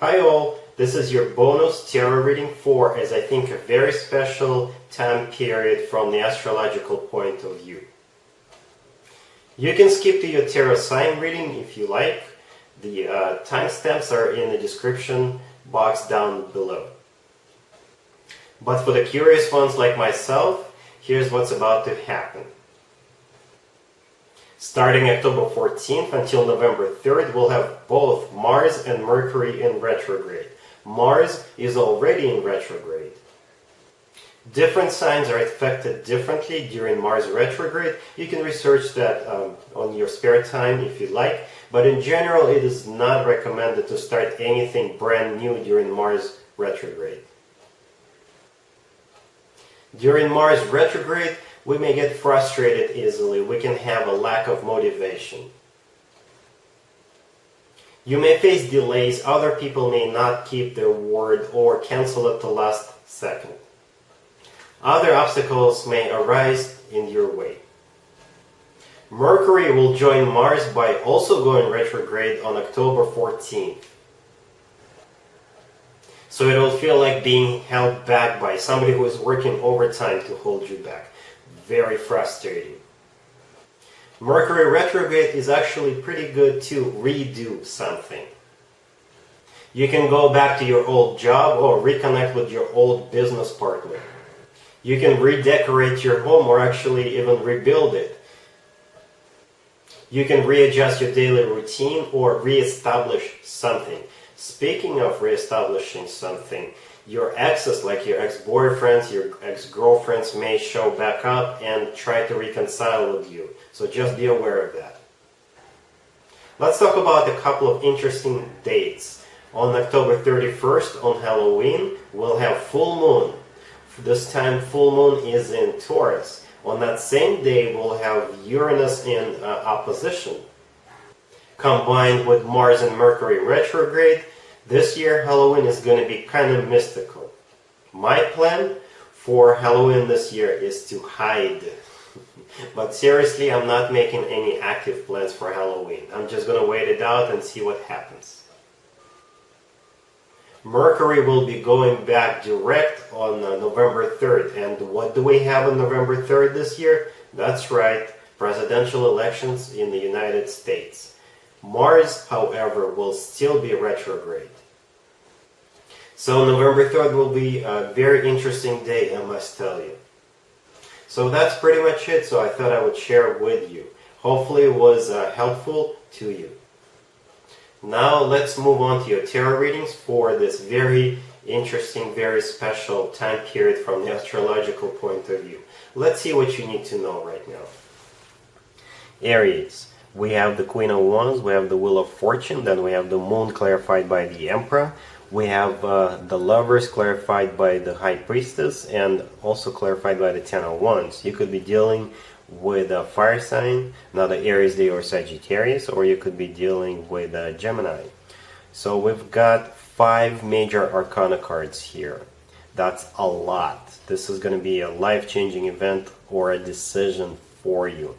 Hi all, this is your bonus tarot reading for, as I think, a very special time period from the astrological point of view. You can skip to your tarot sign reading if you like. The timestamps are in the description box down below. But for the curious ones like myself, here's what's about to happen. Starting October 14th until November 3rd, we'll have both Mars and Mercury in retrograde. Mars is already in retrograde. Different signs are affected differently during Mars retrograde. You can research that on your spare time if you like, but in general it is not recommended to start anything brand new during Mars retrograde. During Mars retrograde, we may get frustrated easily. We can have a lack of motivation. You may face delays. Other people may not keep their word or cancel at the last second. Other obstacles may arise in your way. Mercury will join Mars by also going retrograde on October 14th. So it will feel like being held back by somebody who is working overtime to hold you back. Very frustrating. Mercury retrograde is actually pretty good to redo something. You can go back to your old job or reconnect with your old business partner. You can redecorate your home or actually even rebuild it. You can readjust your daily routine or reestablish something. Speaking of reestablishing something, your exes, like your ex-boyfriends, your ex-girlfriends, may show back up and try to reconcile with you. So just be aware of that. Let's talk about a couple of interesting dates. On October 31st, on Halloween, we'll have full moon. This time full moon is in Taurus. On that same day, we'll have Uranus in opposition. Combined with Mars and Mercury retrograde, this year Halloween is going to be kind of mystical. My plan for Halloween this year is to hide. But seriously, I'm not making any active plans for Halloween. I'm just going to wait it out and see what happens. Mercury will be going back direct on November 3rd. And what do we have on November 3rd this year? That's right, presidential elections in the United States. Mars, however, will still be retrograde. So November 3rd will be a very interesting day, I must tell you. So that's pretty much it. So I thought I would share with you. Hopefully it was helpful to you. Now let's move on to your tarot readings for this very interesting, very special time period from the astrological point of view. Let's see what you need to know right now. Aries. We have the Queen of Wands, we have the Wheel of Fortune, then we have the Moon clarified by the Emperor, we have the Lovers clarified by the High Priestess, and also clarified by the Ten of Wands. You could be dealing with a fire sign, not an Aries, Leo, or Sagittarius, or you could be dealing with a Gemini. So we've got 5 major arcana cards here. That's a lot. This is going to be a life-changing event or a decision for you.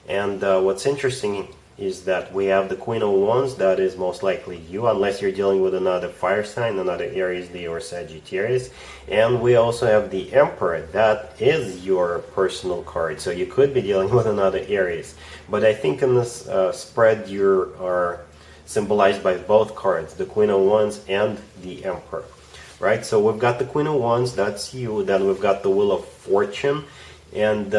And what's interesting is that we have the Queen of Wands. That is most likely you, unless you're dealing with another fire sign, another Aries, Leo, or Sagittarius. And we also have the Emperor. That is your personal card. So you could be dealing with another Aries. But I think in this spread you are symbolized by both cards, the Queen of Wands and the Emperor. Right? So we've got the Queen of Wands, that's you. Then we've got the Wheel of Fortune. And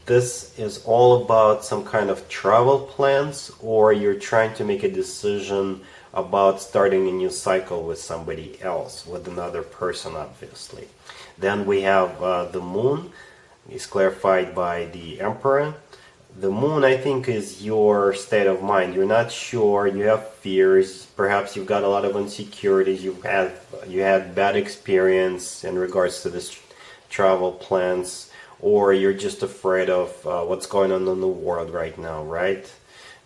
this is all about some kind of travel plans, or you're trying to make a decision about starting a new cycle with somebody else, with another person, obviously. Then we have the Moon, is clarified by the Emperor. The Moon, I think, is your state of mind. You're not sure, you have fears, perhaps you've got a lot of insecurities, you had bad experience in regards to this travel plans, or you're just afraid of what's going on in the world right now, right?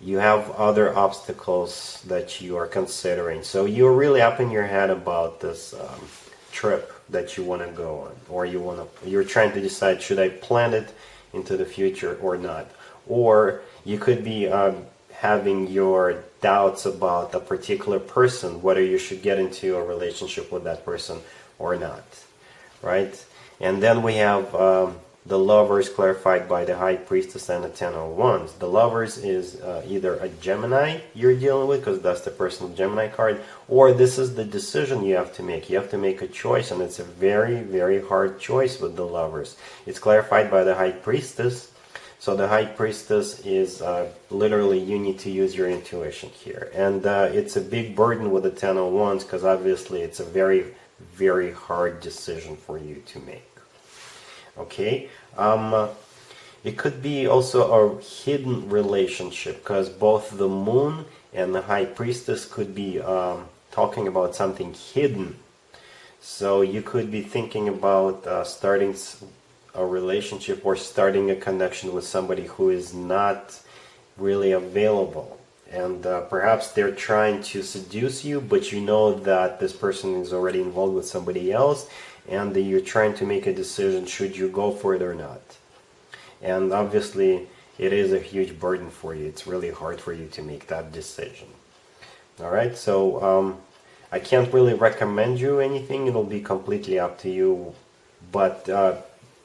You have other obstacles that you are considering. So you're really up in your head about this trip that you want to go on, or you're trying to decide, should I plan it into the future or not? Or you could be having your doubts about a particular person, whether you should get into a relationship with that person or not, right? And then we have the Lovers clarified by the High Priestess and the Ten of Wands. The Lovers is either a Gemini you're dealing with, because that's the personal Gemini card, or this is the decision you have to make. You have to make a choice, and it's a very, very hard choice with the Lovers. It's clarified by the High Priestess. So the High Priestess is literally you need to use your intuition here. And it's a big burden with the Ten of Wands, because obviously it's a very, very hard decision for you to make. Okay, it could be also a hidden relationship, because both the Moon and the High Priestess could be talking about something hidden. So you could be thinking about starting a relationship or starting a connection with somebody who is not really available. And perhaps they're trying to seduce you, but you know that this person is already involved with somebody else, and you're trying to make a decision, should you go for it or not. And obviously it is a huge burden for you. It's really hard for you to make that decision. Alright, so I can't really recommend you anything. It'll be completely up to you, but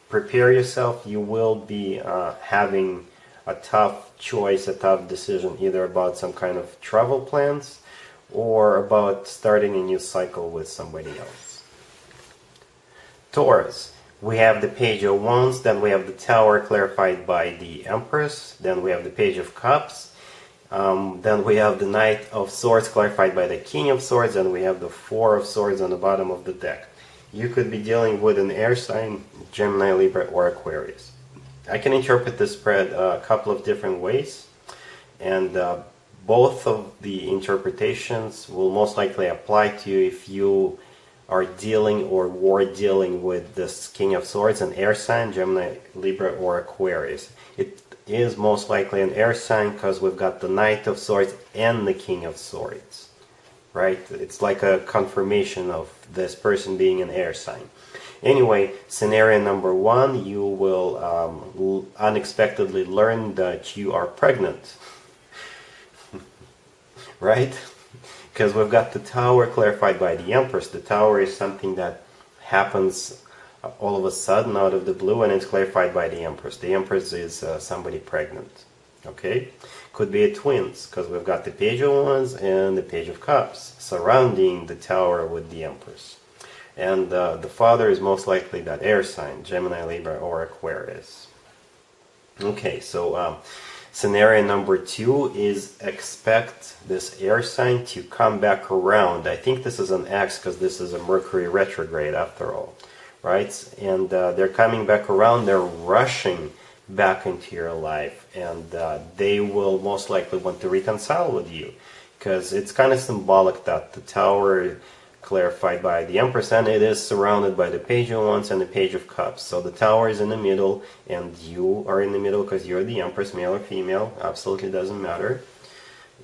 prepare yourself. You will be having a tough choice, a tough decision, either about some kind of travel plans or about starting a new cycle with somebody else. Taurus, we have the Page of Wands, then we have the Tower clarified by the Empress, then we have the Page of Cups, then we have the Knight of Swords clarified by the King of Swords, and we have the Four of Swords on the bottom of the deck. You could be dealing with an air sign, Gemini, Libra, or Aquarius. I can interpret this spread a couple of different ways, and both of the interpretations will most likely apply to you if you are dealing or were dealing with this King of Swords, an air sign, Gemini, Libra, or Aquarius. It is most likely an air sign because we've got the Knight of Swords and the King of Swords, right? It's like a confirmation of this person being an air sign. Anyway, scenario number one, you will unexpectedly learn that you are pregnant, right? Because we've got the Tower clarified by the Empress. The Tower is something that happens all of a sudden out of the blue, and it's clarified by the Empress. The Empress is somebody pregnant. Okay? Could be a twins, because we've got the Page of Wands and the Page of Cups surrounding the Tower with the Empress. And the father is most likely that air sign, Gemini, Libra, or Aquarius. Okay, so scenario number two is expect this air sign to come back around. I think this is an X because this is a Mercury retrograde after all, right? And they're coming back around, they're rushing back into your life, and they will most likely want to reconcile with you, because it's kind of symbolic that the Tower clarified by the Empress, and it is surrounded by the Page of Wands and the Page of Cups. So the Tower is in the middle, and you are in the middle because you're the Empress, male or female, absolutely doesn't matter.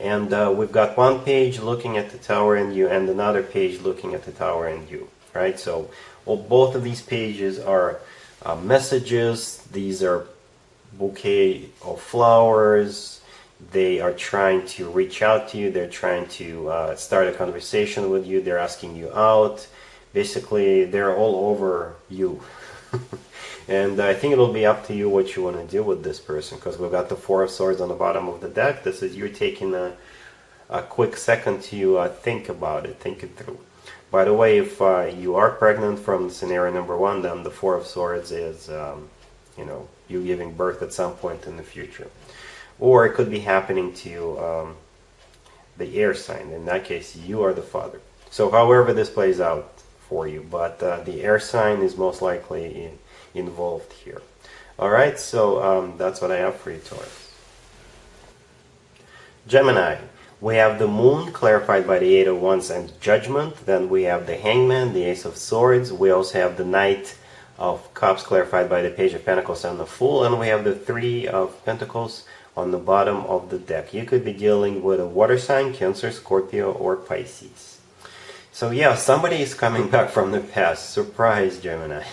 And we've got one page looking at the Tower and you, and another page looking at the Tower and you, right? So both of these pages are messages. These are bouquet of flowers. They are trying to reach out to you. They're trying to start a conversation with you. They're asking you out. Basically, they're all over you. And I think it'll be up to you what you want to do with this person, because we've got the Four of Swords on the bottom of the deck. This is you taking a quick second to think about it, think it through. By the way, if you are pregnant from scenario number one, then the Four of Swords is, you giving birth at some point in the future. Or it could be happening to the air sign. In that case, you are the father. So however this plays out for you, but the air sign is most likely involved here. Alright, so that's what I have for you, Taurus. Gemini, we have the Moon clarified by the Eight of Wands and Judgment. Then we have the Hangman, the Ace of Swords. We also have the Knight of Cups clarified by the Page of Pentacles and the Fool. And we have the Three of Pentacles on the bottom of the deck. You could be dealing with a water sign, Cancer, Scorpio, or Pisces. So yeah, somebody is coming back from the past. Surprise, Gemini.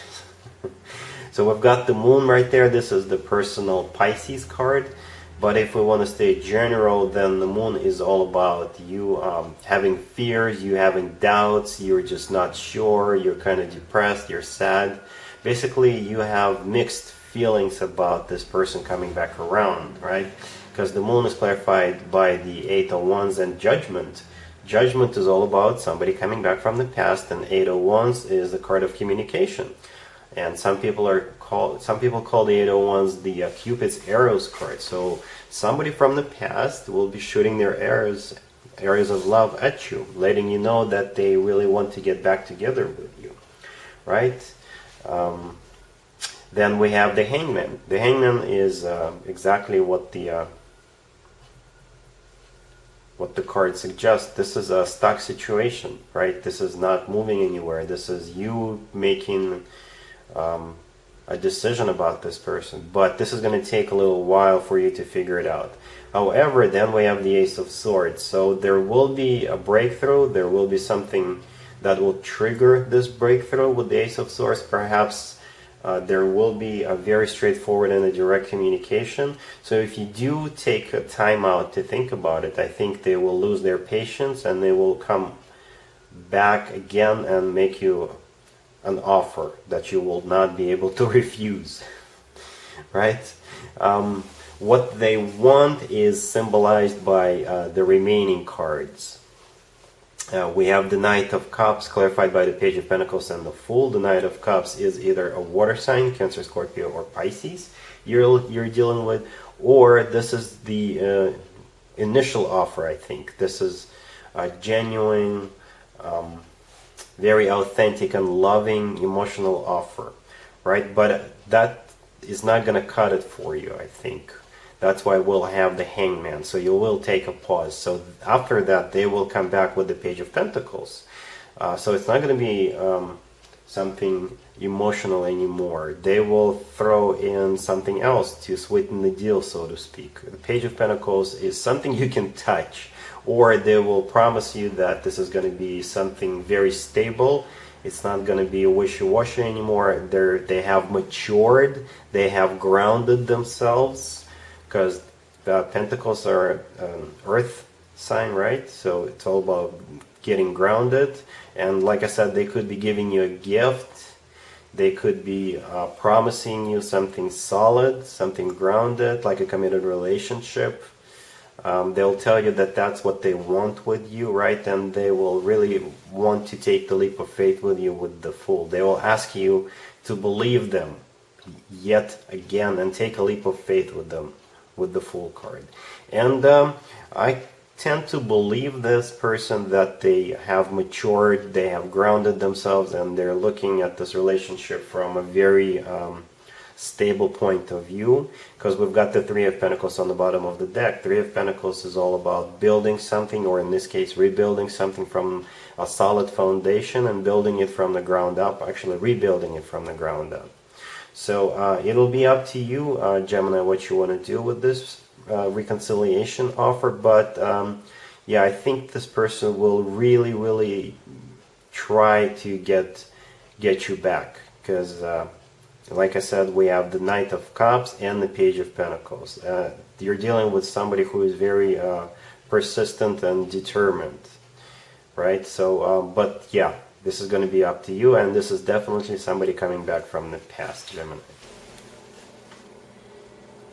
So we've got the Moon right there. This is the personal Pisces card. But if we want to stay general, then the moon is all about you having fears, you having doubts, you're just not sure, you're kind of depressed, you're sad. Basically, you have mixed feelings about this person coming back around, right? Because the moon is clarified by the Eight of Wands and Judgment. Judgment is all about somebody coming back from the past, and Eight of Wands is the card of communication. And some people call the Eight of Wands the Cupid's arrows card. So somebody from the past will be shooting their arrows of love at you, letting you know that they really want to get back together with you, right? Then we have the Hangman. The Hangman is exactly what the card suggests. This is a stuck situation, right? This is not moving anywhere. This is you making a decision about this person, but this is going to take a little while for you to figure it out. However, then we have the Ace of Swords. So there will be a breakthrough. There will be something that will trigger this breakthrough with the Ace of Swords. Perhaps there will be a very straightforward and a direct communication. So if you do take a time out to think about it, I think they will lose their patience and they will come back again and make you an offer that you will not be able to refuse, right? What they want is symbolized by the remaining cards. We have the Knight of Cups clarified by the Page of Pentacles and the Fool. The Knight of Cups is either a water sign, Cancer, Scorpio, or Pisces you're dealing with, or this is the initial offer, I think. This is a genuine, very authentic and loving emotional offer, right? But that is not going to cut it for you, I think. That's why we'll have the Hangman. So you will take a pause. So after that, they will come back with the Page of Pentacles. So it's not going to be something emotional anymore. They will throw in something else to sweeten the deal, so to speak. The Page of Pentacles is something you can touch, or they will promise you that this is going to be something very stable. It's not going to be wishy-washy anymore. They have matured. They have grounded themselves, because the Pentacles are an earth sign, right? So it's all about getting grounded. And like I said, they could be giving you a gift. They could be promising you something solid, something grounded, like a committed relationship. They'll tell you that that's what they want with you, right? And they will really want to take the leap of faith with you with the Fool. They will ask you to believe them yet again and take a leap of faith with them with the Fool card. And I tend to believe this person that they have matured, they have grounded themselves, and they're looking at this relationship from a very stable point of view, because we've got the Three of Pentacles on the bottom of the deck. Three of Pentacles is all about building something, or in this case rebuilding something from a solid foundation and building it from the ground up, actually rebuilding it from the ground up. So it'll be up to you, Gemini, what you want to do with this reconciliation offer. But yeah, I think this person will really try to get you back, because like I said, we have the Knight of Cups and the Page of Pentacles. You're dealing with somebody who is very persistent and determined, right? So, but yeah, this is going to be up to you, and this is definitely somebody coming back from the past, Gemini.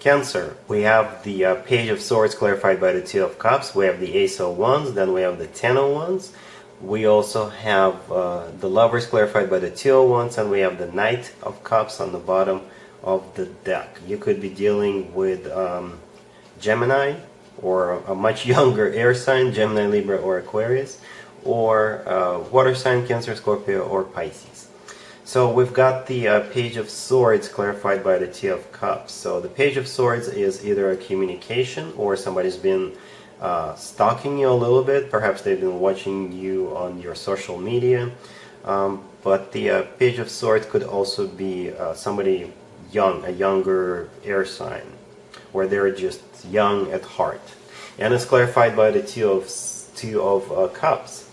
Cancer, we have the Page of Swords clarified by the Two of Cups. We have the Ace of Wands, then we have the Ten of Wands. We also have the Lovers clarified by the Two of Wands, and we have the Knight of Cups on the bottom of the deck. You could be dealing with Gemini, or a much younger air sign, Gemini, Libra, or Aquarius, or water sign, Cancer, Scorpio, or Pisces. So we've got the Page of Swords clarified by the Two of Cups. So the Page of Swords is either a communication, or somebody's been stalking you a little bit. Perhaps they've been watching you on your social media. But the Page of Swords could also be somebody young, a younger air sign, where they're just young at heart. And it's clarified by the Two of Cups.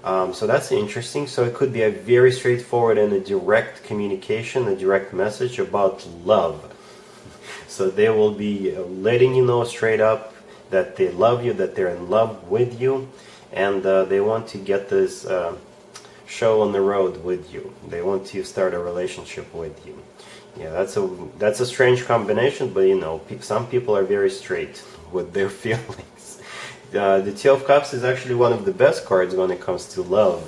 So that's interesting. So it could be a very straightforward and a direct communication, a direct message about love. So they will be letting you know straight up that they love you, that they're in love with you, and they want to get this show on the road with you. They want to start a relationship with you. Yeah, that's a strange combination, but you know, some people are very straight with their feelings. The Two of Cups is actually one of the best cards when it comes to love.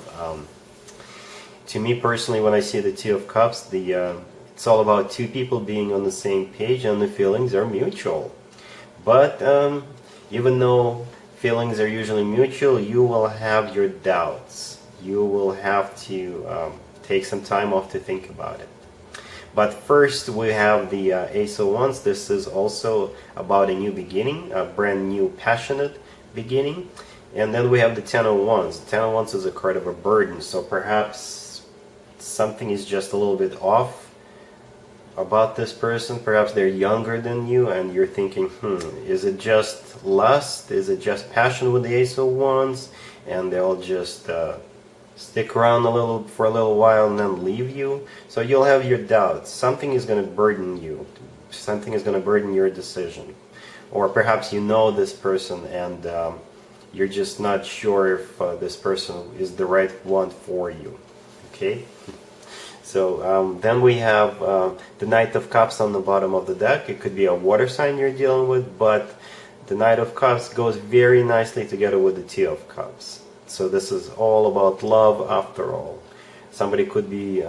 To me personally, when I see the Two of Cups, it's all about two people being on the same page and the feelings are mutual. But even though feelings are usually mutual, you will have your doubts. You will have to take some time off to think about it. But first we have the Ace of Wands. This is also about a new beginning, a brand new passionate beginning. And then we have the Ten of Wands. The Ten of Wands is a card of a burden, so perhaps something is just a little bit off about this person. Perhaps they're younger than you and you're thinking, is it just lust? Is it just passion with the Ace of Wands? And they'll just stick around for a little while and then leave you. So you'll have your doubts. Something is going to burden you. Something is going to burden your decision. Or perhaps you know this person and you're just not sure if this person is the right one for you. Okay? So then we have the Knight of Cups on the bottom of the deck. It could be a water sign you're dealing with, but the Knight of Cups goes very nicely together with the Two of Cups. So this is all about love after all. Somebody could be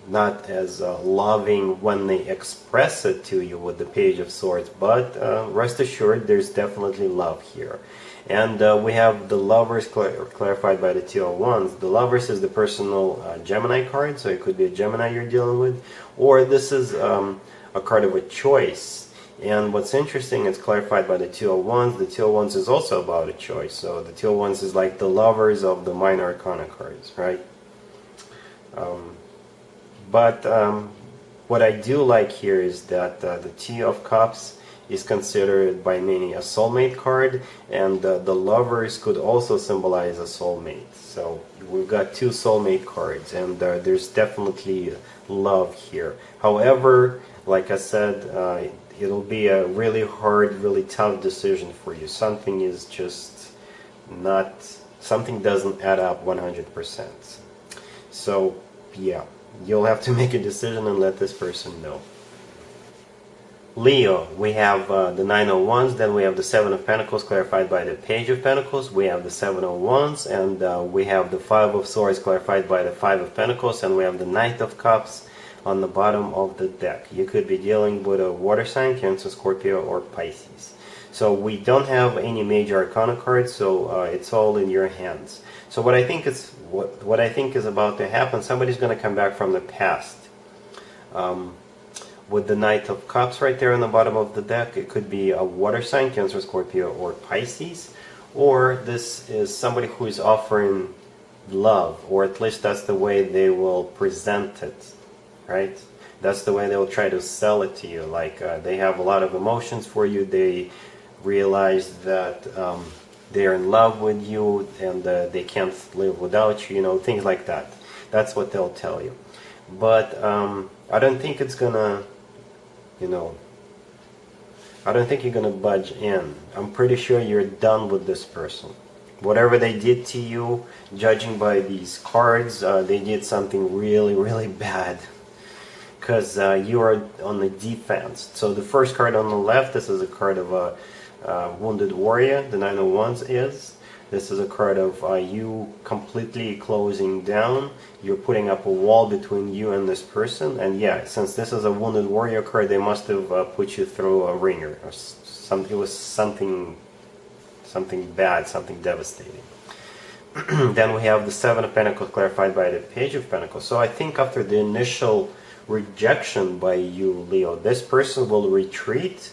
not as loving when they express it to you with the Page of Swords, but rest assured there's definitely love here. And we have the Lovers clarified by the Two of Wands. The Lovers is the personal Gemini card, so it could be a Gemini you're dealing with, or this is a card of a choice. And what's interesting, it's clarified by the Two of Wands. The Two of Wands is also about a choice. So the Two of Wands is like the Lovers of the Minor Arcana cards, right? But what I do like here is that the Two of Cups is considered by many a soulmate card, and the Lovers could also symbolize a soulmate. So we've got two soulmate cards, and there's definitely love here. However, like I said, it'll be a really hard, really tough decision for you. Something is just not, something doesn't add up 100%. So yeah, you'll have to make a decision and let this person know. Leo, we have the Nine of Wands, then we have the Seven of Pentacles clarified by the Page of Pentacles, we have the Seven of Wands, and we have the Five of Swords clarified by the Five of Pentacles, and we have the Knight of Cups on the bottom of the deck. You could be dealing with a water sign, Cancer, Scorpio, or Pisces. So we don't have any major arcana cards, so it's all in your hands. So what I think is what I think is about to happen, somebody's going to come back from the past. With the Knight of Cups right there on the bottom of the deck, it could be a water sign, Cancer, Scorpio, or Pisces, or this is somebody who is offering love, or at least that's the way they will present it. Right? That's the way they'll try to sell it to you. Like they have a lot of emotions for you. They realize that they're in love with you and they can't live without you. You know, things like that. That's what they'll tell you. But I don't think it's gonna, you know, I don't think you're gonna budge in. I'm pretty sure you're done with this person. Whatever they did to you, judging by these cards, they did something really, really bad. Because you are on the defense. So the first card on the left, this is a card of a wounded warrior. The Nine of Wands is. This is a card of you completely closing down. You're putting up a wall between you and this person. And yeah, since this is a wounded warrior card, they must have put you through a ringer. Or it was something bad, something devastating. Then we have the Seven of Pentacles clarified by the Page of Pentacles. So I think after the initial rejection by you, Leo, this person will retreat,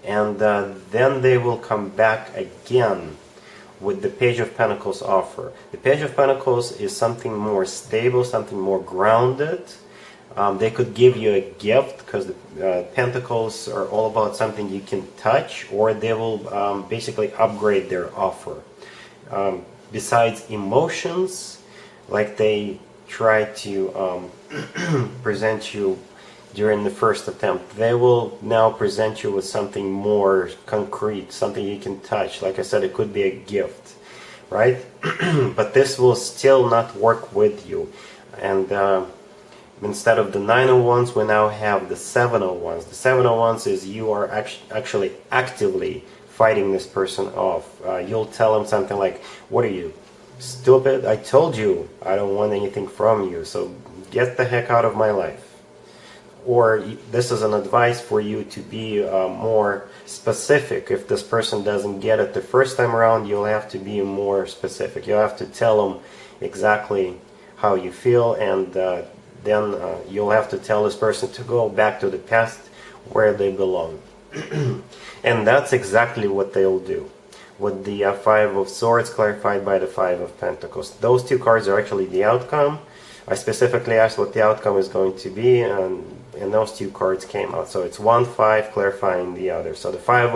and then they will come back again with the Page of Pentacles offer. The Page of Pentacles is something more stable, something more grounded. They could give you a gift, because the Pentacles are all about something you can touch, or they will basically upgrade their offer. Besides emotions, like they try to present you during the first attempt. They will now present you with something more concrete, something you can touch. Like I said, it could be a gift, right? But this will still not work with you. And instead of the 9 of Wands, we now have the 7 of Wands. The 7 of Wands is you are actually actively fighting this person off. You'll tell them something like, what are you, stupid? I told you I don't want anything from you, so get the heck out of my life. Or this is an advice for you to be more specific. If this person doesn't get it the first time around, you'll have to be more specific. You'll have to tell them exactly how you feel, and then you'll have to tell this person to go back to the past where they belong. And that's exactly what they'll do. With the 5 of Swords clarified by the 5 of Pentacles. Those two cards are actually the outcome. I specifically asked what the outcome is going to be, and those two cards came out. So it's 1-5 clarifying the other. So the 5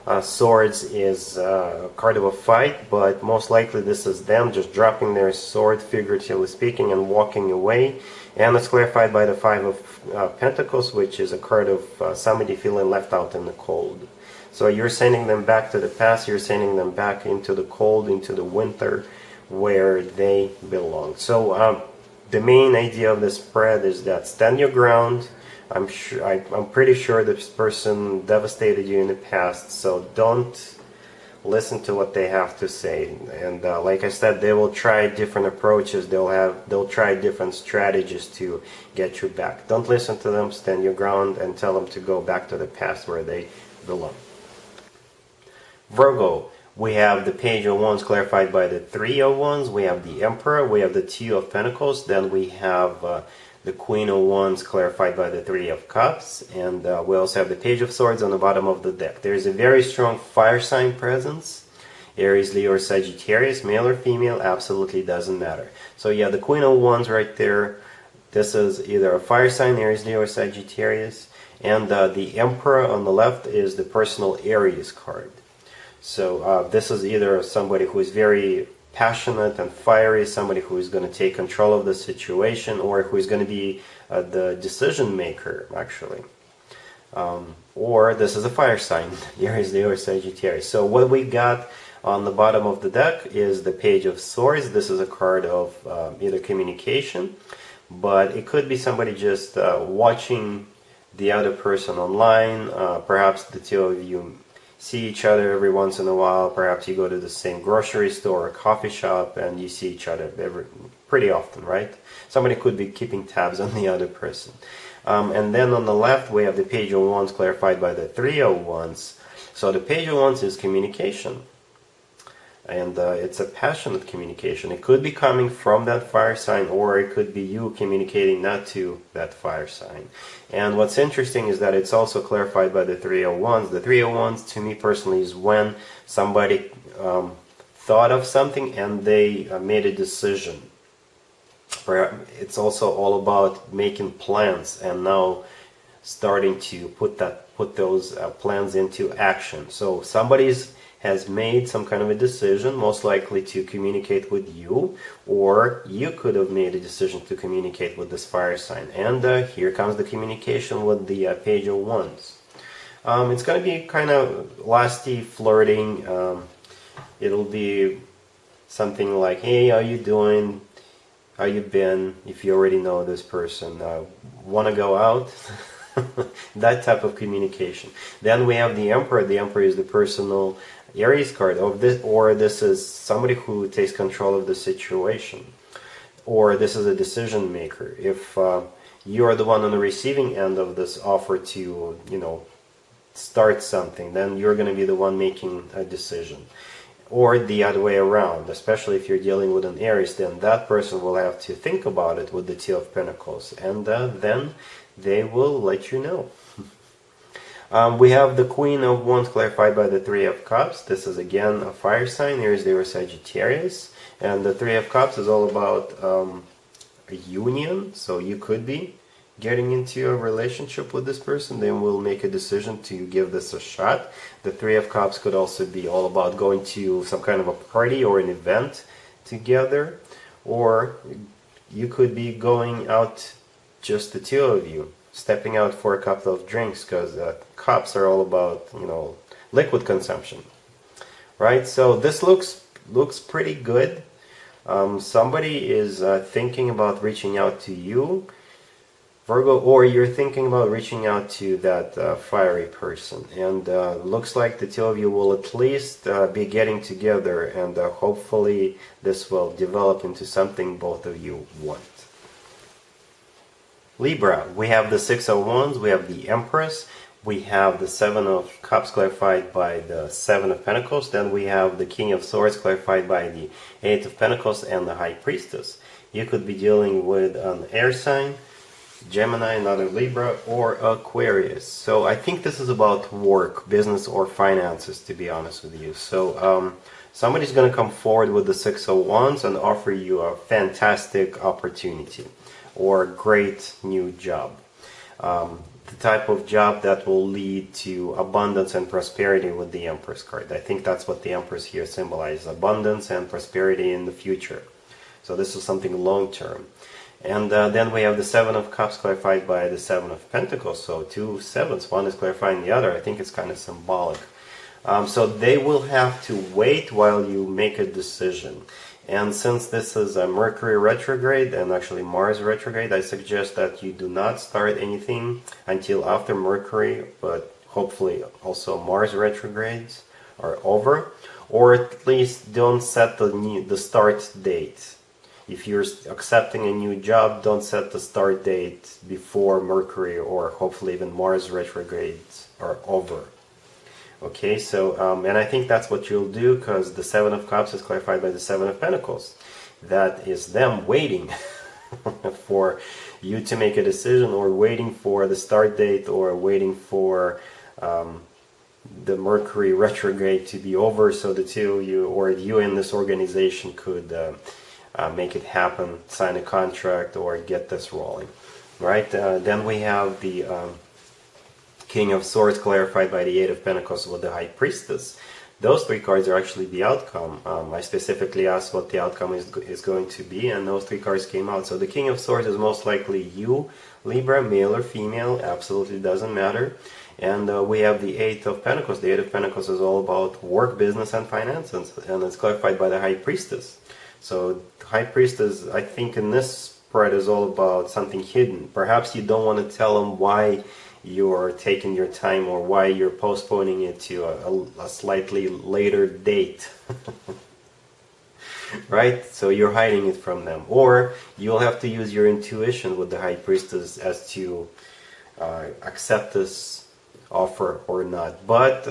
of Swords is a card of a fight, but most likely this is them just dropping their sword, figuratively speaking, and walking away. And it's clarified by the 5 of Pentacles, which is a card of somebody feeling left out in the cold. So you're sending them back to the past, you're sending them back into the cold, into the winter, where they belong. So the main idea of this spread is that stand your ground. I'm pretty sure this person devastated you in the past, so don't listen to what they have to say. And like I said, they will try different approaches. They'll try different strategies to get you back. Don't listen to them. Stand your ground and tell them to go back to the past where they belong. Virgo, we have the Page of Wands clarified by the 3 of Wands. We have the Emperor. We have the 2 of Pentacles. Then we have the Queen of Wands clarified by the 3 of Cups. And we also have the Page of Swords on the bottom of the deck. There's a very strong fire sign presence. Aries, Leo, or Sagittarius, male or female, absolutely doesn't matter. So yeah, the Queen of Wands right there. This is either a fire sign, Aries, Leo, or Sagittarius. And the Emperor on the left is the personal Aries card. So this is either somebody who is very passionate and fiery, somebody who is going to take control of the situation, or who is going to be the decision maker, actually. Or this is a fire sign, Aries, Leo, or Sagittarius. So what we got on the bottom of the deck is the Page of Swords. This is a card of either communication, but it could be somebody just watching the other person online. Perhaps the two of you see each other every once in a while. Perhaps you go to the same grocery store or coffee shop and you see each other pretty often, right? Somebody could be keeping tabs on the other person. And then on the left we have the Page of Wands clarified by the 3 of Wands. So the Page of Wands is communication. And it's a passionate communication. It could be coming from that fire sign, or it could be you communicating not to that fire sign. And what's interesting is that it's also clarified by the 3 of Wands. The 3 of Wands, to me personally, is when somebody thought of something and they made a decision. It's also all about making plans and now starting to put those plans into action. So somebody's has made some kind of a decision, most likely to communicate with you, or you could have made a decision to communicate with this fire sign. And here comes the communication with the Page of Wands. It's going to be kind of lusty, flirting. It'll be something like, hey, how you doing? How you been? If you already know this person. Want to go out? That type of communication. Then we have the Emperor. The Emperor is the personal Aries card, or this is somebody who takes control of the situation, or this is a decision maker. If you are the one on the receiving end of this offer to, start something, then you're going to be the one making a decision. Or the other way around, especially if you're dealing with an Aries, then that person will have to think about it with the 2 of Pentacles, and then they will let you know. We have the Queen of Wands clarified by the 3 of Cups. This is again a fire sign, Aries, Leo, or Sagittarius. And the 3 of Cups is all about a union. So you could be getting into a relationship with this person. Then we'll make a decision to give this a shot. The 3 of Cups could also be all about going to some kind of a party or an event together. Or you could be going out, just the two of you. stepping out for a couple of drinks, because cups are all about, you know, liquid consumption, right? So this looks pretty good. Somebody is thinking about reaching out to you, Virgo, or you're thinking about reaching out to that fiery person, and looks like the two of you will at least be getting together, and hopefully this will develop into something both of you want. Libra, we have the Six of Wands, we have the Empress, we have the Seven of Cups clarified by the Seven of Pentacles, then we have the King of Swords clarified by the Eight of Pentacles and the High Priestess. You could be dealing with an air sign, Gemini, another Libra, or Aquarius. So I think this is about work, business, or finances, to be honest with you. So somebody's going to come forward with the Six of Wands and offer you a fantastic opportunity or great new job. The type of job that will lead to abundance and prosperity with the Empress card. I think that's what the Empress here symbolizes, abundance and prosperity in the future. So this is something long term. And then we have the Seven of Cups clarified by the Seven of Pentacles. So two sevens, one is clarifying the other. I think it's kind of symbolic. So they will have to wait while you make a decision. And since this is a Mercury retrograde and actually Mars retrograde, I suggest that you do not start anything until after Mercury, but hopefully also Mars retrogrades are over, or at least don't set the start date. If you're accepting a new job, don't set the start date before Mercury or hopefully even Mars retrogrades are over. Okay, so, and I think that's what you'll do, because the Seven of Cups is clarified by the Seven of Pentacles. That is them waiting for you to make a decision, or waiting for the start date, or waiting for the Mercury retrograde to be over, so the two of you, or you in this organization, could make it happen, sign a contract, or get this rolling. Right? Then we have the King of Swords clarified by the Eight of Pentacles with the High Priestess. Those three cards are actually the outcome. I specifically asked what the outcome is going to be, and those three cards came out. So the King of Swords is most likely you, Libra, male or female, absolutely doesn't matter. And we have the Eight of Pentacles. The Eight of Pentacles is all about work, business, and finances, and it's clarified by the High Priestess. So the High Priestess, I think in this spread, is all about something hidden. Perhaps you don't want to tell them why you're taking your time, or why you're postponing it to a slightly later date. Right? So you're hiding it from them. Or you'll have to use your intuition with the High Priestess as to accept this offer or not. But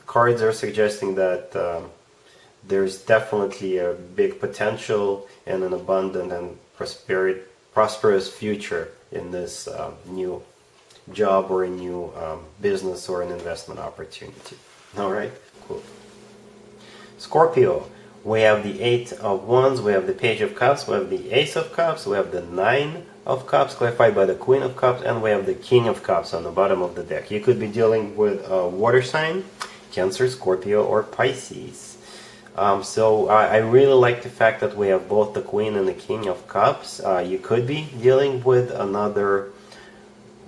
cards are suggesting that there's definitely a big potential and an abundant and prosperous future in this new job, or a new business, or an investment opportunity. All right, cool. Scorpio, we have the Eight of Wands, we have the Page of Cups, we have the Ace of Cups, we have the Nine of Cups clarified by the Queen of Cups, and we have the King of Cups on the bottom of the deck. You could be dealing with a water sign, Cancer, Scorpio, or Pisces. So I really like the fact that we have both the Queen and the King of Cups. You could be dealing with another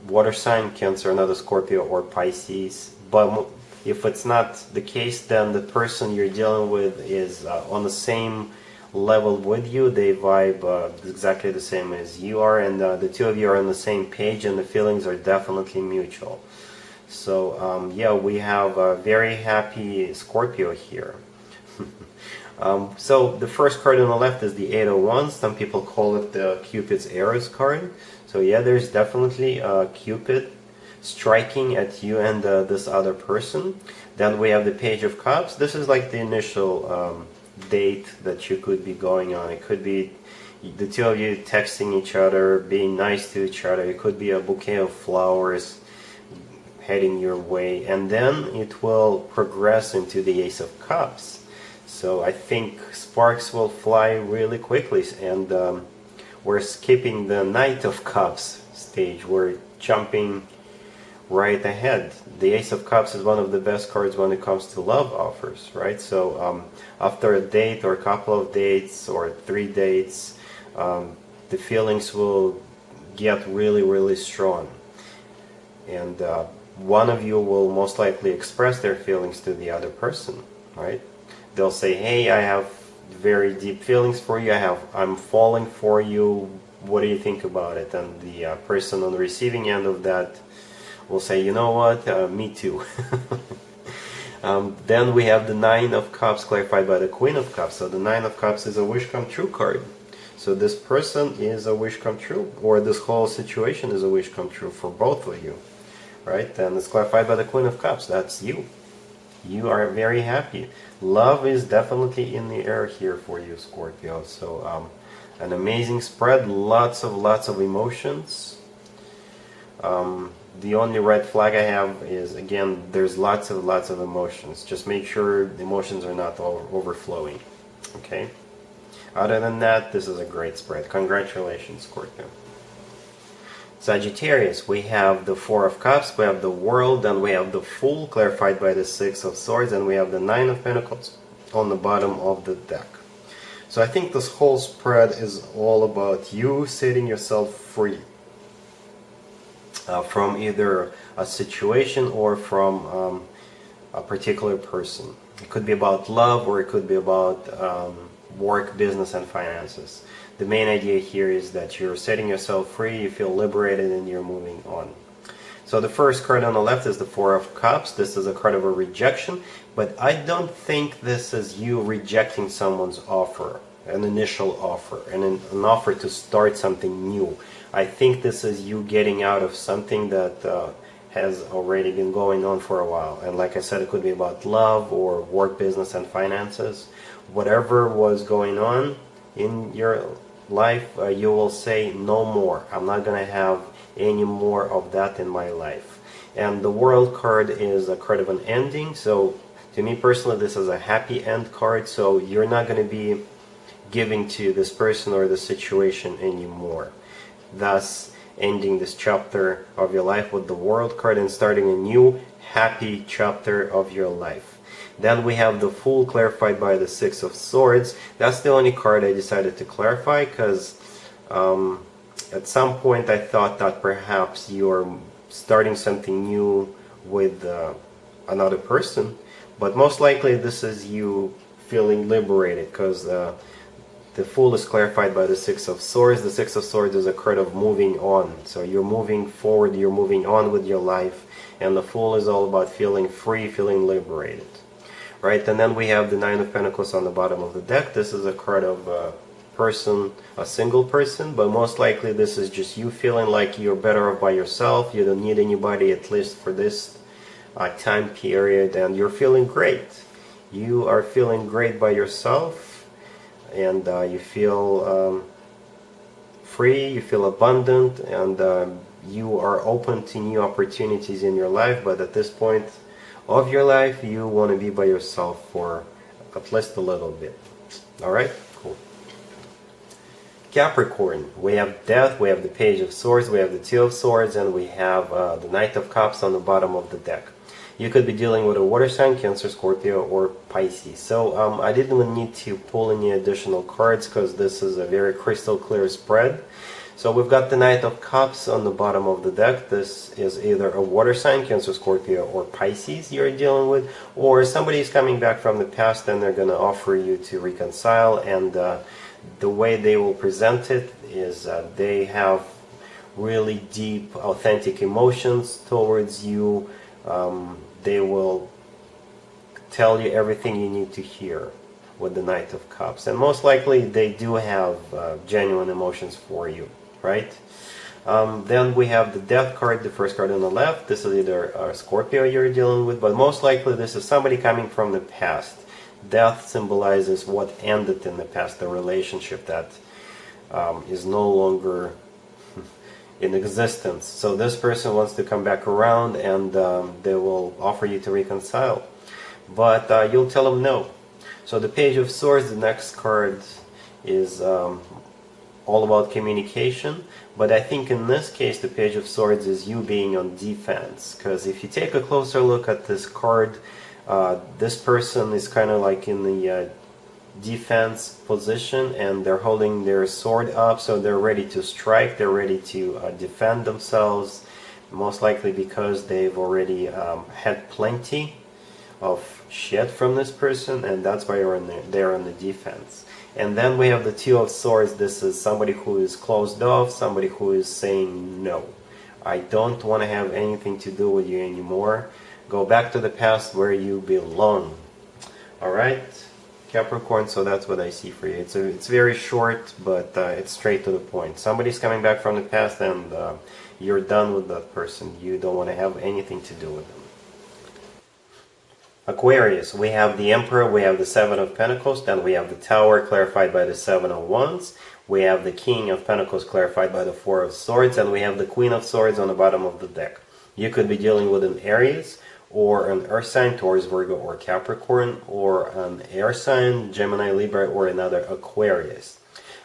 water sign, Cancer, another Scorpio, or Pisces. But if it's not the case, then the person you're dealing with is on the same level with you. They vibe exactly the same as you are, and the two of you are on the same page, and the feelings are definitely mutual. So yeah, we have a very happy Scorpio here. So the first card on the left is the Eight of Wands. Some people call it the Cupid's Aries card. So yeah, there's definitely Cupid striking at you and this other person. Then we have the Page of Cups. This is like the initial date that you could be going on. It could be the two of you texting each other, being nice to each other. It could be a bouquet of flowers heading your way, and then it will progress into the Ace of Cups. So I think sparks will fly really quickly, and we're skipping the Knight of Cups stage. We're jumping right ahead. The Ace of Cups is one of the best cards when it comes to love offers, right? So after a date, or a couple of dates, or 3 dates, the feelings will get really, really strong. and one of you will most likely express their feelings to the other person, right? They'll say, hey, I have very deep feelings for you, I'm falling for you, what do you think about it? And the person on the receiving end of that will say, you know what, me too. Then we have the Nine of Cups clarified by the Queen of Cups. So the Nine of Cups is a wish come true card. So this person is a wish come true, or this whole situation is a wish come true for both of you, right? And it's clarified by the Queen of Cups. That's you. You are very happy. Love is definitely in the air here for you, Scorpio. So an amazing spread, lots of emotions. The only red flag I have is, again, there's lots of emotions. Just make sure the emotions are not overflowing. Okay? Other than that, this is a great spread. Congratulations, Scorpio. Sagittarius, we have the Four of Cups, we have the World, and we have the Fool, clarified by the Six of Swords, and we have the Nine of Pentacles on the bottom of the deck. So I think this whole spread is all about you setting yourself free from either a situation or from a particular person. It could be about love, or it could be about work, business, and finances. The main idea here is that you're setting yourself free, you feel liberated, and you're moving on. So the first card on the left is the Four of Cups. This is a card of a rejection, but I don't think this is you rejecting someone's offer, an initial offer, and an offer to start something new. I think this is you getting out of something that has already been going on for a while. And like I said, it could be about love or work, business, and finances. Whatever was going on in your life, you will say, no more. I'm not going to have any more of that in my life. And the World card is a card of an ending. So to me personally, this is a happy end card. So you're not going to be giving to this person or the situation anymore, thus ending this chapter of your life with the World card and starting a new happy chapter of your life. Then we have the Fool, clarified by the Six of Swords. That's the only card I decided to clarify because at some point I thought that perhaps you're starting something new with another person, but most likely this is you feeling liberated because the Fool is clarified by the Six of Swords. The Six of Swords is a card of moving on. So you're moving forward, you're moving on with your life, and the Fool is all about feeling free, feeling liberated. Right, and then we have the Nine of Pentacles on the bottom of the deck. This is a card of a person, a single person, but most likely this is just you feeling like you're better off by yourself. You don't need anybody, at least for this time period, and you're feeling great. You are feeling great by yourself, and you feel free, you feel abundant, and you are open to new opportunities in your life, but at this point of your life, you want to be by yourself for at least a little bit. Alright? Cool. Capricorn, we have Death, we have the Page of Swords, we have the Two of Swords, and we have the Knight of Cups on the bottom of the deck. You could be dealing with a water sign, Cancer, Scorpio, or Pisces. So I didn't even need to pull any additional cards because this is a very crystal clear spread. So we've got the Knight of Cups on the bottom of the deck. This is either a water sign, Cancer, Scorpio, or Pisces you're dealing with, or somebody is coming back from the past and they're going to offer you to reconcile, and the way they will present it is they have really deep, authentic emotions towards you. They will tell you everything you need to hear with the Knight of Cups, and most likely they do have genuine emotions for you. Right? Then we have the Death card, the first card on the left. This is either a Scorpio you're dealing with, but most likely this is somebody coming from the past. Death symbolizes what ended in the past, the relationship that is no longer in existence. So this person wants to come back around, and they will offer you to reconcile, but you'll tell them no. So the Page of Swords, the next card, is all about communication, but I think in this case the Page of Swords is you being on defense, because if you take a closer look at this card, this person is kind of like in the defense position, and they're holding their sword up, so they're ready to strike, they're ready to defend themselves. most likely because they've already had plenty of shit from this person, and that's why they're on the defense. And then we have the Two of Swords. This is somebody who is closed off, somebody who is saying no. I don't want to have anything to do with you anymore. Go back to the past where you belong. Alright, Capricorn, so that's what I see for you. It's very short, but it's straight to the point. Somebody's coming back from the past, and you're done with that person. You don't want to have anything to do with them. Aquarius, we have the Emperor, we have the Seven of Pentacles, then we have the Tower clarified by the Seven of Wands, we have the King of Pentacles clarified by the Four of Swords, and we have the Queen of Swords on the bottom of the deck. You could be dealing with an Aries, or an Earth sign, Taurus, Virgo, or Capricorn, or an Air sign, Gemini, Libra, or another Aquarius.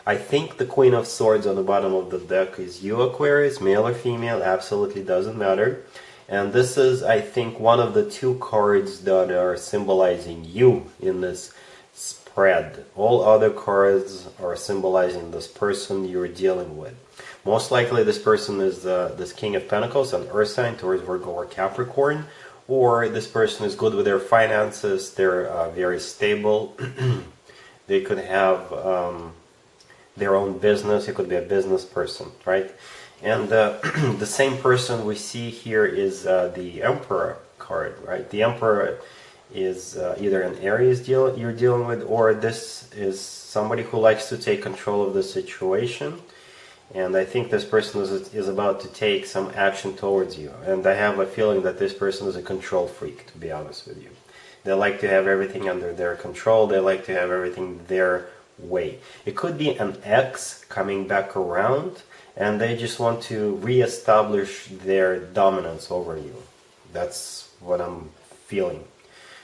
I think the Queen of Swords on the bottom of the deck is you, Aquarius, male or female, absolutely doesn't matter. And this is, I think, one of the two cards that are symbolizing you in this spread. All other cards are symbolizing this person you're dealing with. Most likely this person is this King of Pentacles, an Earth sign, Taurus, Virgo, or Capricorn. Or this person is good with their finances, they're very stable. They could have their own business, it could be a business person, right? And the same person we see here is the Emperor card, right? The Emperor is either an Aries you're dealing with, or this is somebody who likes to take control of the situation. And I think this person is about to take some action towards you. And I have a feeling that this person is a control freak, to be honest with you. They like to have everything under their control. They like to have everything their way. It could be an ex coming back around, and they just want to reestablish their dominance over you. That's what I'm feeling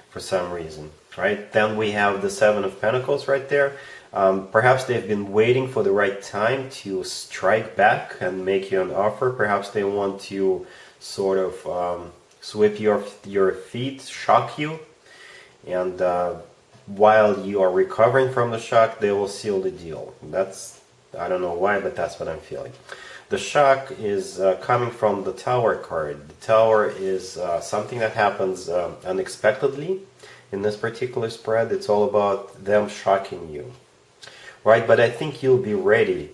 for some reason, right? Then we have the Seven of Pentacles right there. Perhaps they've been waiting for the right time to strike back and make you an offer. Perhaps they want to sort of sweep your feet, shock you, and while you are recovering from the shock, they will seal the deal. I don't know why, but that's what I'm feeling. The shock is coming from the Tower card. The Tower is something that happens unexpectedly in this particular spread. It's all about them shocking you, right? But I think you'll be ready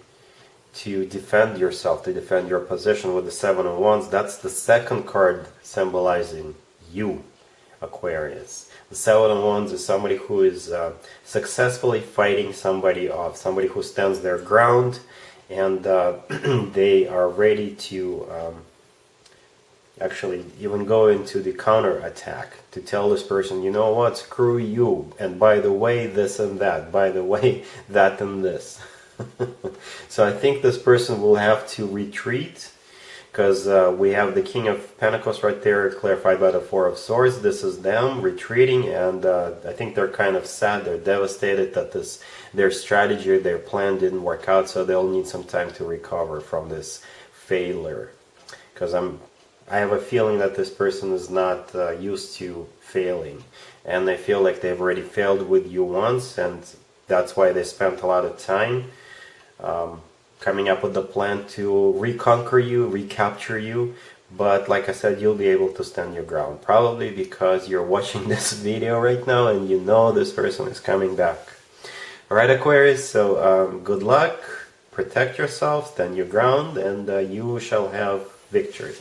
to defend yourself, to defend your position with the Seven of Wands. That's the second card symbolizing you, Aquarius. The Seven of Wands is somebody who is successfully fighting somebody off, somebody who stands their ground, and they are ready to actually even go into the counter attack to tell this person, you know what, screw you, and by the way, this and that, by the way, that and this. So I think this person will have to retreat, because we have the King of Pentacles right there clarified by the Four of Swords. This is them retreating, and I think they're kind of sad, they're devastated that their strategy, their plan didn't work out, so they'll need some time to recover from this failure. Because I have a feeling that this person is not used to failing, and they feel like they've already failed with you once, and that's why they spent a lot of time coming up with the plan to reconquer you, recapture you. But like I said, you'll be able to stand your ground, probably because you're watching this video right now and you know this person is coming back. Alright, Aquarius, so good luck, protect yourself, stand your ground, and you shall have victory.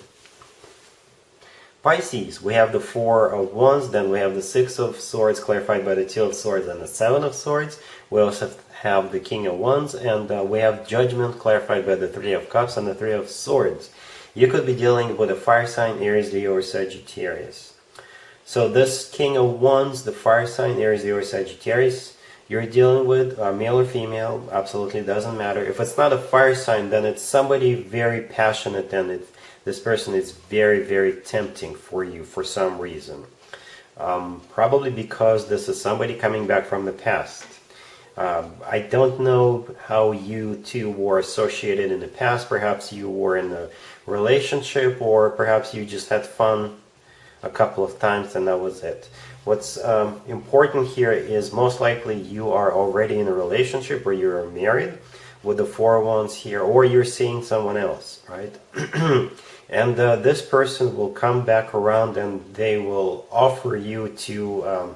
Pisces, we have the Four of Wands, then we have the Six of Swords clarified by the Two of Swords and the Seven of Swords. We also have the King of Wands, and we have Judgment clarified by the Three of Cups and the Three of Swords. You could be dealing with a fire sign, Aries, Leo, or Sagittarius. So this King of Wands, the fire sign, Aries, Leo, or Sagittarius, you're dealing with, male or female, absolutely doesn't matter. If it's not a fire sign, then it's somebody very passionate, and this person is very, very tempting for you for some reason. Probably because this is somebody coming back from the past. I don't know how you two were associated in the past. Perhaps you were in a relationship, or perhaps you just had fun a couple of times and that was it. What's important here is most likely you are already in a relationship, or you're married with the Four of Wands here, or you're seeing someone else, right? And this person will come back around and they will offer you to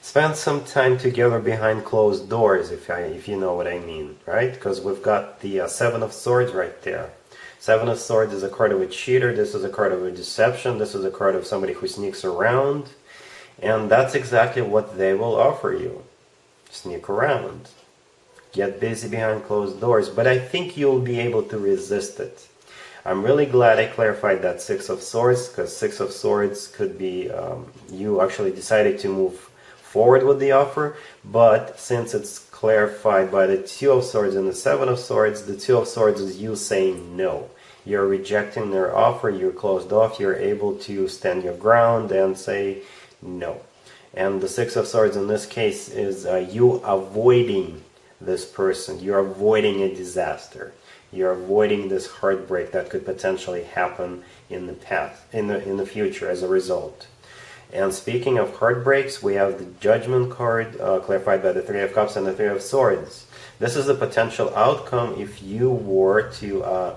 spend some time together behind closed doors, if you know what I mean, right? Because we've got the Seven of Swords right there. Seven of Swords is a card of a cheater. This is a card of a deception. This is a card of somebody who sneaks around. And that's exactly what they will offer you. Sneak around. Get busy behind closed doors. But I think you'll be able to resist it. I'm really glad I clarified that Six of Swords, because Six of Swords could be you actually decided to move forward with the offer, but since it's clarified by the Two of Swords and the Seven of Swords, the Two of Swords is you saying no. You're rejecting their offer, you're closed off, you're able to stand your ground and say no. And the Six of Swords in this case is you avoiding this person, you're avoiding a disaster. You're avoiding this heartbreak that could potentially happen in the past, in the future as a result. And speaking of heartbreaks, we have the Judgment card clarified by the Three of Cups and the Three of Swords. This is the potential outcome if you were to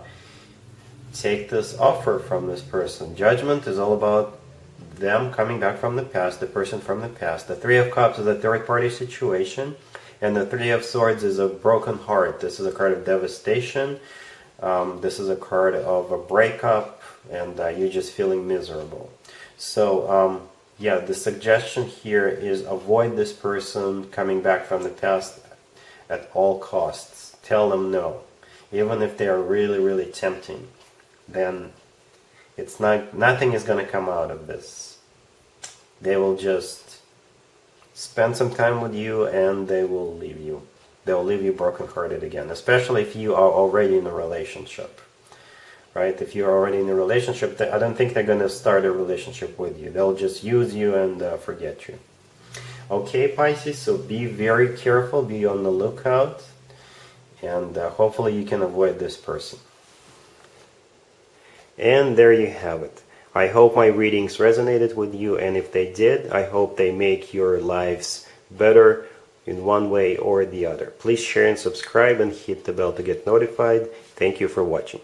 take this offer from this person. Judgment is all about them coming back from the past, the person from the past. The Three of Cups is a third-party situation. And the Three of Swords is a broken heart. This is a card of devastation. This is a card of a breakup, and you're just feeling miserable. So, yeah, the suggestion here is avoid this person coming back from the past at all costs. Tell them no. Even if they are really, really tempting, then it's nothing is going to come out of this. They will just spend some time with you and they will leave you. They will leave you brokenhearted again, especially if you are already in a relationship. Right? If you're already in a relationship, I don't think they're going to start a relationship with you. They'll just use you and forget you. Okay, Pisces, so be very careful, be on the lookout, and hopefully you can avoid this person. And there you have it. I hope my readings resonated with you, and if they did, I hope they make your lives better in one way or the other. Please share and subscribe and hit the bell to get notified. Thank you for watching.